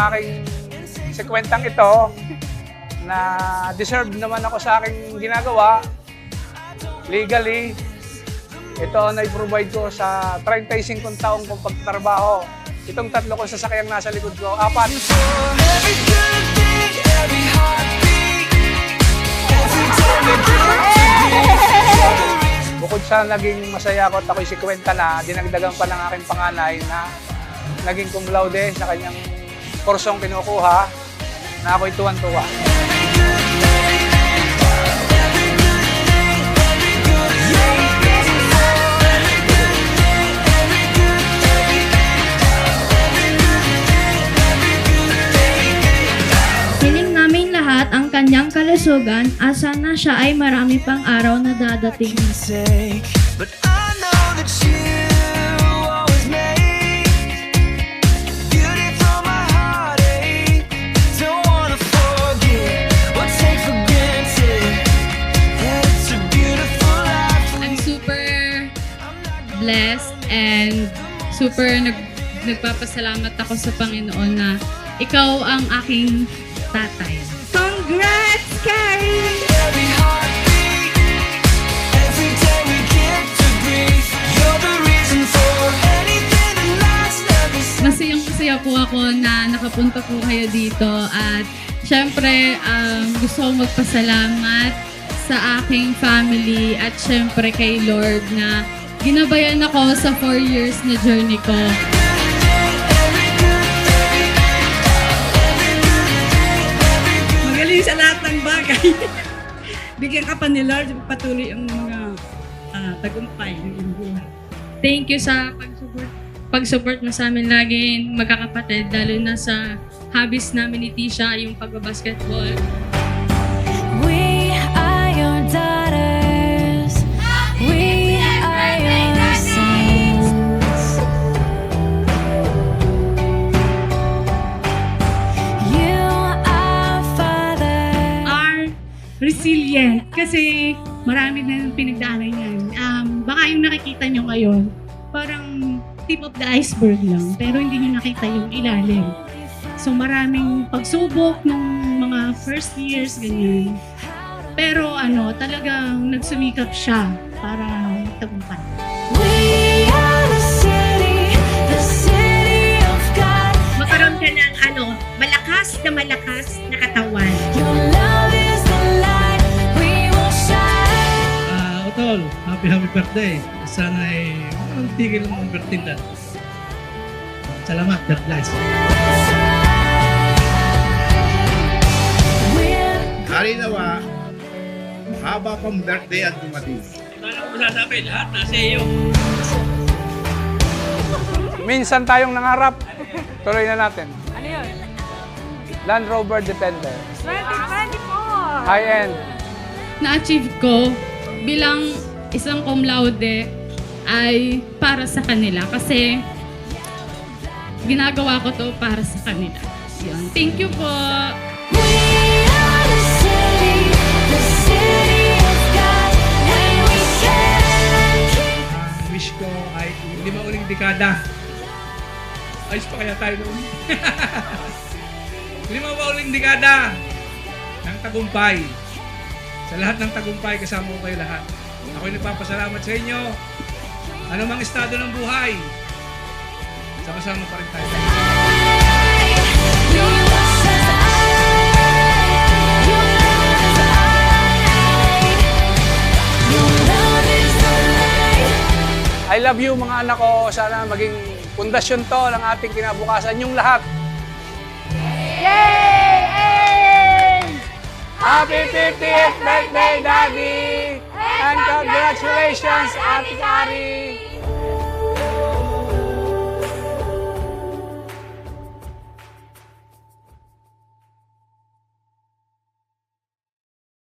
aking sekwentang ito na deserve naman ako sa aking ginagawa legally. Ito na i-provide ko sa 35 taong kong pagtatrabaho. Itong 3 kong sasakyang nasa likod ko, 4. Bukod sa naging masaya ako at ako'y 50 na, dinagdagan pa ng aking panganay na naging cum laude sa kanyang kursong kinukuha na ako'y tuwan-tuwa. Hiling namin lahat ang kanyang kalusugan at sana siya ay marami pang araw na dadating. But I know that you always make beauty from my heartache. Don't wanna forget or take for granted that it's a beautiful life. I'm super blessed and super nagpapasalamat ako sa Panginoon na ikaw ang aking tatay. Congrats, Carrie! Every heartbeat, every day we get to breathe. You're the reason for anything that lasts never ceases. Masayang-masaya po ako na nakapunta po kayo dito at syempre gusto kong magpasalamat sa aking family at syempre kay Lord na ginabayan ako sa 4 years na journey ko. Magaling sa lahat ng bagay. Bigyan ka pa ni Lord, patuloy ang mga tagumpay ng iyong buhay. Thank you sa pag-support mo sa amin lagi, magkakapatid, lalo na sa hobbies namin ni Tisha, yung pagbabasketball. We are your daughters. We are your sons. You are father. Are resilient kasi marami na pinagdaanan yan. Baka yung nakikita nyo ngayon, parang tip of the iceberg lang, pero hindi nyo nakita yung ilalim. So maraming pagsubok ng mga first years, ganyan. Pero talagang nagsumikap siya para tagumpay. We are the city of God. Magkaroon ka ng malakas na katawan. Your love is the light we will shine. Utol, happy birthday. Sana ay ang tigil mong birthday. Salamat, God bless. Hari nawa, haba pang birthday at dumating. Minsan tayong nangarap, tuloy na natin. Ano yun? Land Rover Defender. 2024! High-end. Na-achieve ko bilang isang cum laude ay para sa kanila kasi ginagawa ko to para sa kanila. Yun. Thank you po! We are the city of God, and we can keep. Wish ko ay 5 uling dekada. Ayos pa kaya tayo noon? 5 uling dekada ng tagumpay. Sa lahat ng tagumpay, kasama ko kayo lahat. Ako'y nagpapasalamat sa inyo. Ano mang estado ng buhay, sama-sama pa rin tayo. You will shine. Your love is the light. I love you mga anak ko. Sana maging pundasyon to ng ating kinabukasan. Yung lahat. Yay! Happy 50th birthday, Daddy! And congratulations, Ate Kari!